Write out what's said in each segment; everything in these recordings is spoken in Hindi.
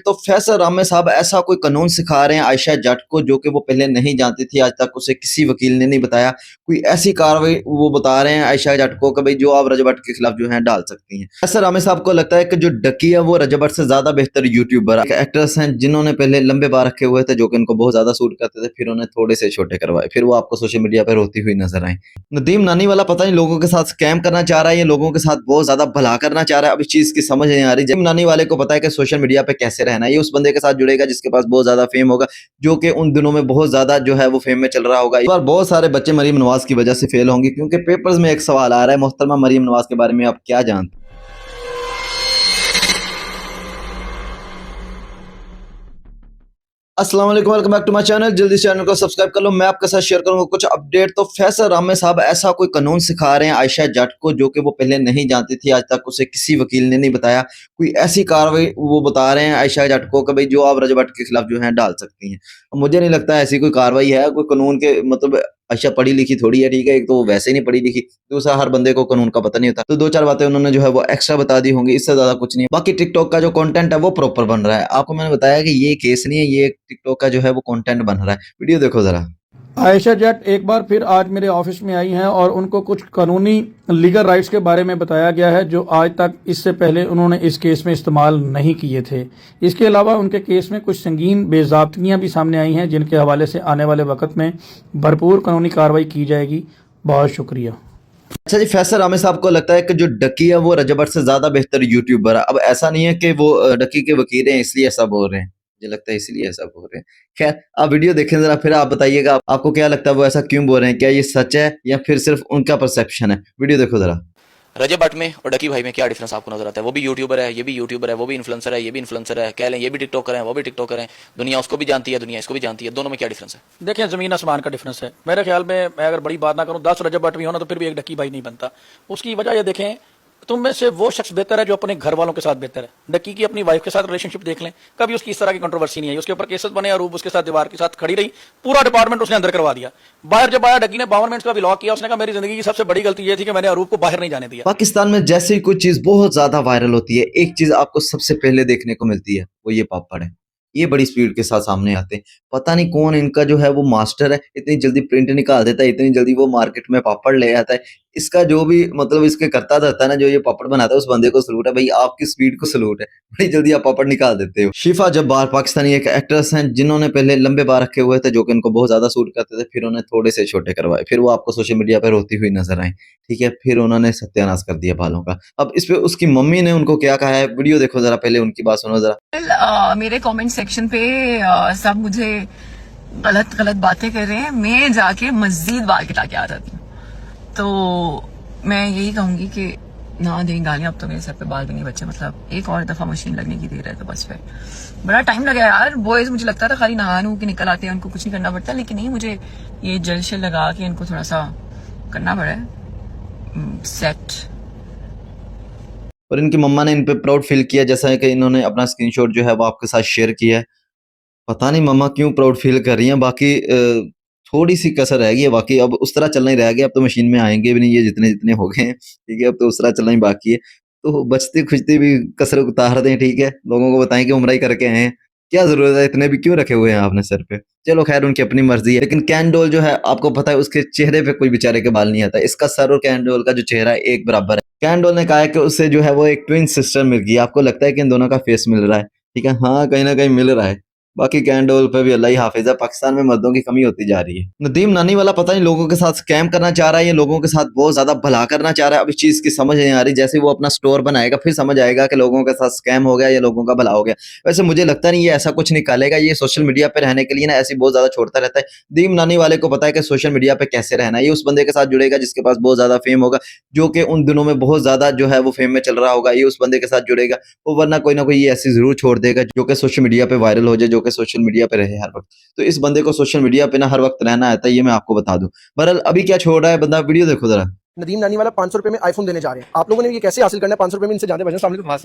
तो फैसल रामे साहब ऐसा कोई कानून सिखा रहे हैं आयशा जट को जो कि वो पहले नहीं जानती थी, आज तक उसे किसी वकील ने नहीं बताया। कोई ऐसी कार्रवाई वो बता रहे हैं आयशा जट को कि भाई जो आप रजब भट्ट के खिलाफ जो है डाल सकती हैं। फैसल रामे साहब को लगता है कि जो डकी है वो रजब भट्ट से ज्यादा बेहतर यूट्यूबर एक्ट्रेस हैं, जिन्होंने पहले लंबे बाल रखे हुए थे जो कि इनको बहुत ज्यादा सूट करते थे, फिर उन्हें थोड़े से छोटे करवाए, फिर वो आपको सोशल मीडिया पर रोती हुई नजर आए। नदीम नानी वाला पता नहीं लोगों के साथ स्कैम करना चाह रहा है या लोगों के साथ बहुत ज्यादा भला करना चाह रहा है, अब इस चीज की समझ नहीं आ रही। नदीम नानी वाले को पता है कि सोशल मीडिया पे कैसे रहना है, ये उस बंदे के साथ जुड़ेगा जिसके पास बहुत ज्यादा फेम होगा, जो कि उन दिनों में बहुत ज्यादा जो है वो फेम में चल रहा होगा। इस बार बहुत सारे बच्चे मरीम नवाज की वजह से फेल होंगे, क्योंकि पेपर्स में एक सवाल आ रहा है, मोहतरमा मरीम नवाज के बारे में आप क्या जानते हैं? अस्सलाम वालेकुम, welcome back to my channel. जल्दी से चैनल को सब्सक्राइब कर लो। मैं आपके साथ शेयर करूंगा कुछ अपडेट। तो फैसल रामे साहब ऐसा कोई कानून सिखा रहे हैं आयशा जट को जो कि वो पहले नहीं जानती थी, आज तक उसे किसी वकील ने नहीं बताया। कोई ऐसी कार्रवाई वो बता रहे हैं आयशा जट को कि भाई जो आप रजब भट्ट के खिलाफ जो है डाल सकती हैं। मुझे नहीं लगता ऐसी कोई कार्रवाई है, कोई कानून के मतलब आयशा पढ़ी लिखी थोड़ी है, ठीक है, एक तो वो वैसे ही नहीं पढ़ी लिखी, दूसरा हर बंदे को कानून का पता नहीं होता, तो दो चार बातें उन्होंने जो है वो एक्स्ट्रा बता दी होंगी, इससे ज्यादा कुछ नहीं है। बाकी टिकटॉक का जो कंटेंट है वो प्रॉपर बन रहा है। आपको मैंने बताया कि ये केस नहीं है, ये टिकटॉक का जो है वो कंटेंट बन रहा है। वीडियो देखो जरा। आयशा जट एक बार फिर आज मेरे ऑफिस में आई हैं और उनको कुछ कानूनी लीगल राइट्स के बारे में बताया गया है जो आज तक इससे पहले उन्होंने इस केस में इस्तेमाल नहीं किए थे। इसके अलावा उनके केस में कुछ संगीन बेज़ाब्तियाँ भी सामने आई हैं जिनके हवाले से आने वाले वक्त में भरपूर कानूनी कार्रवाई की जाएगी। बहुत शुक्रिया। अच्छा जी, फैसल रामे साहब को लगता है कि जो डकी है वो रजब भट्ट से ज्यादा बेहतर यूट्यूबर है। अब ऐसा नहीं है कि वो डकी के वकील हैं इसलिए ऐसा बोल रहे हैं, मुझे लगता है इसलिए ऐसा बोल रहे हैं। खैर आप वीडियो देखें जरा, फिर आप बताइएगा आपको क्या लगता है वो ऐसा क्यों बोल रहे हैं, क्या ये सच है या फिर सिर्फ उनका परसेप्शन है। वीडियो देखो जरा। रजब भट्ट में और डकी भाई में क्या डिफरेंस आपको नजर आता है? वो भी यूट्यूबर है, ये भी यूट्यूबर है, वो भी इन्फ्लुएंसर है, ये भी इन्फ्लुएंसर है, कह लें ये भी टिकटॉकर है, वो भी टिकटॉकर है, दुनिया उसको भी जानती है, दुनिया इसको भी जानती है, दोनों में क्या डिफरेंस है? देखिए ज़मीन आसमान का डिफरेंस है। मेरे ख्याल में मैं अगर बड़ी बात ना करूं 10 रजब भट्ट भी होना तो फिर भी एक डकी भाई नहीं बनता। उसकी वजह ये देखें, तुम में से वो शख्स बेहतर है जो अपने घर वालों के साथ बेहतर है। डकी की अपनी वाइफ के साथ रिलेशनशिप देख लें, कभी उसकी इस तरह की कंट्रोवर्सी नहीं आई, उसके ऊपर केसेस बने और उसके साथ दीवार के साथ खड़ी रही, पूरा डिपार्टमेंट उसने अंदर करवा दिया। बाहर जब आया डकी ने 52 मिनट का व्लॉग किया, उसने कहा मेरी जिंदगी की सबसे बड़ी गलती ये थी कि मैंने अरूप को बाहर नहीं जाने दिया। पाकिस्तान में जैसे ही कोई चीज बहुत ज्यादा वायरल होती है, एक चीज आपको सबसे पहले देखने को मिलती है, वो ये पापड़ है। ये बड़ी स्पीड के साथ सामने आते हैं। पता नहीं कौन इनका जो है वो मास्टर है, इतनी जल्दी प्रिंट निकाल देता है, इतनी जल्दी वो मार्केट में पापड़ ले आता है। इसका जो भी मतलब इसके करता धरता है ना, जो ये पापड़ बनाता है, उस बंदे को सलूट है भाई, आपकी स्पीड को सलूट है, बड़ी जल्दी आप पापड़ निकाल देते हो। शिफा जब्बार पाकिस्तानी एक एक्ट्रेस हैं, जिन्होंने पहले लंबे बाल रखे हुए थे जो कि इनको बहुत ज्यादा सूट करते थे, फिर उन्हें थोड़े से छोटे करवाए, फिर वो आपको सोशल मीडिया पर रोती हुई नजर आए, ठीक है, फिर उन्होंने सत्यानाश कर दिया बालों का। अब इस पे उसकी मम्मी ने उनको क्या कहा है, वीडियो देखो जरा, पहले उनकी बात सुनो जरा। मेरे कमेंट सेक्शन पे सब मुझे गलत गलत बातें कर रहे हैं। मैं जाके मस्जिद बाल कटा के आ जाती हूँ, तो मैं यही कहूंगी कि ना दें गालियां। अब तो मेरे सर पे बाल भी नहीं बचे, मतलब एक और दफा मशीन लगने की देर है, तो बस फिर बड़ा टाइम लगा यार। बॉयज मुझे लगता था खाली नहा नू के निकल आते हैं, उनको कुछ नहीं करना पड़ता, लेकिन नहीं, मुझे ये जल शल लगा के इनको थोड़ा सा करना पड़ा है सेट। और इनकी मम्मा ने इन पे प्राउड फील किया, जैसा कि इन्होंने अपना स्क्रीनशॉट जो है वो आपके साथ शेयर किया है। पता नहीं मम्मा क्यों प्राउड फील कर रही हैं। बाकी थोड़ी सी कसर रह गई है, बाकी अब उस तरह चलना ही रह गया, अब तो मशीन में आएंगे भी नहीं ये जितने जितने हो गए हैं, ठीक है, अब तो उस तरह चलना ही बाकी है। तो बचते खुचते भी कसर उतार दें, ठीक है, लोगों को बताएं कि उम्रा ही करके आए हैं, क्या जरूरत है, इतने भी क्यों रखे हुए हैं आपने सर पे। चलो खैर, उनकी अपनी मर्जी है। लेकिन कैंडोल जो है आपको पता है उसके चेहरे पे कोई बेचारे के बाल नहीं आता, इसका सर और कैंडोल का जो चेहरा है एक बराबर है। कैंडोल ने कहा है कि उससे जो है वो एक ट्विन सिस्टर मिल गई। आपको लगता है कि इन दोनों का फेस मिल रहा है, ठीक है, हाँ कहीं ना कहीं मिल रहा है। बाकी कैंडोल पे भी अल्लाह ही हाफिज है, पाकिस्तान में मर्दों की कमी होती जा रही है। नदीम नानी वाला पता नहीं लोगों के साथ स्कैम करना चाह रहा है या लोगों के साथ बहुत ज्यादा भला करना चाह रहा है, अब इस चीज की समझ नहीं आ रही। जैसे वो अपना स्टोर बनाएगा फिर समझ आएगा कि लोगों के साथ स्कैम हो गया या लोगों का भला हो गया। वैसे मुझे लगता नहीं ये ऐसा कुछ निकालेगा, ये सोशल मीडिया पे रहने के लिए ना ऐसी बहुत ज्यादा छोड़ता रहता है। दीम नानी वाले को पता है कि सोशल मीडिया पे कैसे रहना है, ये उस बंदे के साथ जुड़ेगा जिसके पास बहुत ज्यादा फेम होगा, जो कि उन दिनों में बहुत ज्यादा जो है वो फेम में चल रहा होगा, ये उस बंदे के साथ जुड़ेगा। वो वरना कोई ना कोई ये ऐसी जरूर छोड़ देगा जो कि सोशल मीडिया पे वायरल हो जाए, जो कि सोशल मीडिया पे रहे हर वक्त। तो इस बंदे को सोशल मीडिया पे ना हर वक्त रहना आता है, ये मैं आपको बता दूं। बहरहाल अभी क्या छोड़ रहा है बंदा, वीडियो देखो जरा। नदीम नानी वाला 500 रुपए में आईफोन देने जा रहे हैं। आप लोगों ने ये कैसे हासिल करना है 500 रुपए में? इनसे जानते हैं।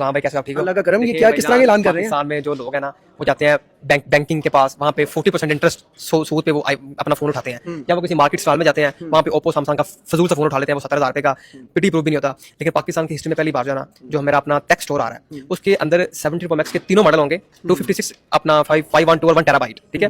भाई कैसे आप ठीक हो? अल्लाह का करम। ये क्या किस तरह का ऐलान कर रहे हैं? पाकिस्तान में जो लोग हैं ना वो जाते हैं बैंकिंग के पास वहाँ पे 40% इंटरेस्ट सूद पे वो अपना फोन उठाते हैं, या वो किसी मार्केट स्टॉल में जाते हैं, वहाँ पे ओप्पो सैमसंग का फजूल सा फोन उठा लेते हैं, वो 70,000 रुपए का पिटी प्रूफ भी नहीं होता। लेकिन पाकिस्तान की हिस्ट्री में पहली बार जाना जो मेरा अपना टेक स्टोर आ रहा है, उसके अंदर 70 Pro Max के तीनों मॉडल होंगे, 256 अपना 512 और 1 टेराबाइट, ठीक है।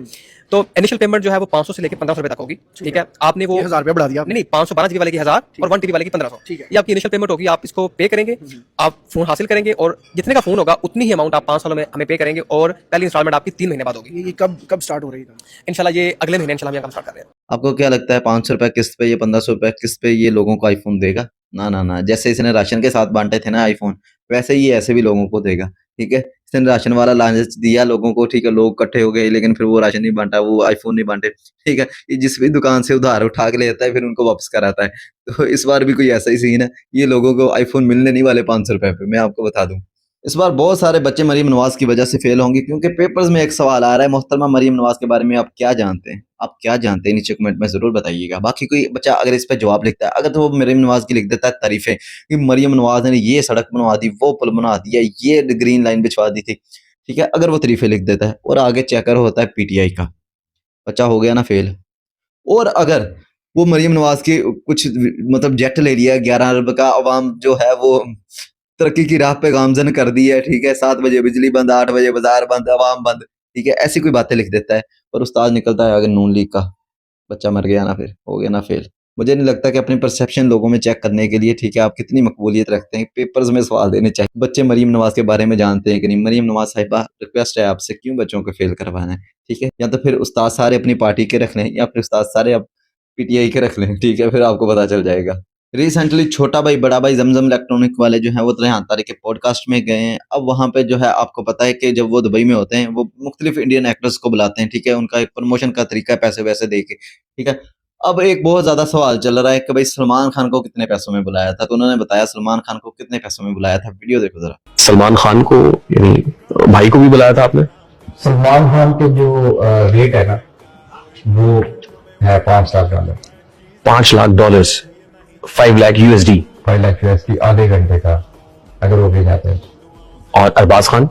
तो इनिशियल पेमेंट जो है वो 500 से लेकर 1500 रुपए तक होगी, ठीक है। आपने वो 1000 रुपया बढ़ा दिया आपने। नहीं 512 GB वाले की 1000 और 1 TB वाले की 1500, ठीक है। ये आपकी इनिशियल पेमेंट होगी। आप इसको पे करेंगे, आप फोन हासिल करेंगे और जितने का फोन होगा उतनी ही अमाउंट आप 5 सालों में हमें पे करेंगे, और पहली इंस्टॉलमेंट आपकी 3 महीने बाद होगी ये कब स्टार्ट हो रही है? इंशाल्लाह। ये अगले महीने इंशाल्लाह हम ये काम स्टार्ट कर रहे हैं। आपको क्या लगता है 500 रुपए किस्त पे, ये 1500 रुपए किस्त पे ये लोगों को आईफोन देगा? ना ना ना, जैसे इसने राशन के साथ बांटे थे ना आईफोन, वैसे ही ऐसे भी लोगों को देगा, ठीक है। इसने राशन वाला लालच दिया लोगों को, ठीक है, लोग इकट्ठे हो गए, लेकिन फिर वो राशन नहीं बांटा, वो आईफोन नहीं बांटे, ठीक है। ये जिस भी दुकान से उधार उठा के लेता है फिर उनको वापस कराता है। तो इस बार भी कोई ऐसा ही सीन है, ये लोगों को आईफोन मिलने नहीं वाले 500 रुपए पे, मैं आपको बता दूं। इस बार बहुत सारे बच्चे मरीम नवाज की वजह से फेल होंगे, क्योंकि पेपर्स में एक सवाल आ रहा है, मोहतरमा मरीम नवाज के बारे में आप क्या जानते हैं? आप क्या जानते हैं नीचे कमेंट में जरूर बताइएगा। बाकी कोई बच्चा अगर इस पर जवाब लिखता है, अगर तो वो मरीम नवाज की लिख देता है तारीफें कि मरीम नवाज ने ये सड़क बनवा दी, वो पुल बना दिया, ये ग्रीन लाइन बिछवा दी थी, ठीक है, अगर वो तारीफें लिख देता है और आगे चेकर होता है पीटीआई का, बच्चा हो गया ना फेल। और अगर वो मरीम नवाज की कुछ मतलब जेट ले लिया 11 अरब का, अवाम जो है वो तरक्की की राह पे गामजन कर दी है, ठीक है, 7 बजे बिजली बंद, 8 बजे बाजार बंद, अवाम बंद, ठीक है, ऐसी कोई बातें लिख देता है और उस्ताद निकलता है आगे नून लीग का, बच्चा मर गया ना, फिर हो गया ना फेल। मुझे नहीं लगता कि अपनी परसेप्शन लोगों में चेक करने के लिए, ठीक है, आप कितनी मकबूलियत रखते हैं, पेपर्स में सवाल देने चाहिए। बच्चे मरीम नवाज के बारे में जानते हैं कि नहीं? मरीम नवाज साहिबा, रिक्वेस्ट है आपसे, क्यों बच्चों को फेल करवाना है, ठीक है। या तो फिर उस्ताद सारे अपनी पार्टी के रख लें, या फिर उस्ताद सारे आप पीटीआई के रख लें, ठीक है, फिर आपको पता चल जाएगा। रिसेंटली छोटा भाई बड़ा भाई जमजम इलेक्ट्रॉनिक वाले जो हैं वो रेहान तारी के पॉडकास्ट में गए हैं। अब वहाँ पे जो है आपको पता है कि जब वो दुबई में होते हैं, वो मुख्तलिफ इंडियन एक्टर्स को बुलाते हैं, ठीक है, उनका एक प्रमोशन का तरीका है पैसे वैसे दे के, ठीक है। अब एक बहुत ज्यादा सवाल चल रहा है कि भाई सलमान खान को कितने पैसों में बुलाया था, तो उन्होंने बताया सलमान खान को कितने पैसों में बुलाया था, वीडियो देखो जरा। सलमान खान को यानी भाई को भी बुलाया था आपने? सलमान खान के जो रेट है ना वो है $5 लाख, $5 लाख, 5 लाख USD, 5 लाख USD आधे घंटे का अगर वो भी जाते हैं। और अरबाज खान?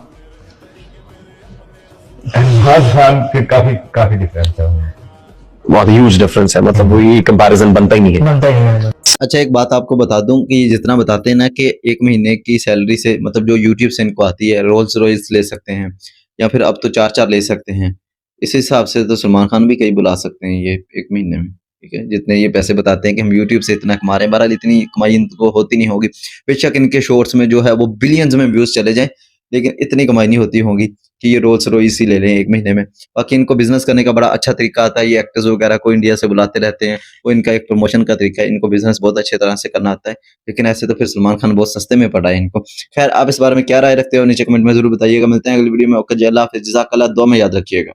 अरबाज खान के काफी डिफरेंस है उनमें। बहुत ह्यूज डिफरेंस है, मतलब वो ये कंपैरिजन बनता ही नहीं है। बनता ही है। अच्छा एक बात आपको बता दूं कि ये जितना बताते हैं ना कि 1 महीने की सैलरी से, मतलब जो यूट्यूब से इनको आती है, रोल्स रॉयस ले सकते हैं, या फिर अब तो 4-4 ले सकते हैं, इस हिसाब से तो सलमान खान भी कहीं बुला सकते हैं ये 1 महीने में, ठीक है, जितने ये पैसे बताते हैं कि हम यूट्यूब से इतना कमा रहे हैं। बहरहाल इतनी कमाई इनको होती नहीं होगी, बेशक इनके शॉर्ट्स में जो है वो बिलियंस में व्यूज चले जाएं, लेकिन इतनी कमाई नहीं होती होगी कि ये रोल्स रॉयस ही ले लें 1 महीने में। बाकी इनको बिजनेस करने का बड़ा अच्छा तरीका आता है, ये एक्टर्स वगैरह को इंडिया से बुलाते रहते हैं, वो इनका एक प्रमोशन का तरीका है, इनको बिजनेस बहुत अच्छी तरह से करना आता है। लेकिन ऐसे तो फिर सलमान खान बहुत सस्ते में पड़ा है इनको। खैर आप इस बारे में क्या राय रखते हो नीचे कमेंट में जरूर बताइएगा। मिलते हैं अगली वीडियो में। ओके, जय अल्लाह हाफिज़, जज़ाकल्लाह, दुआ में याद रखिएगा।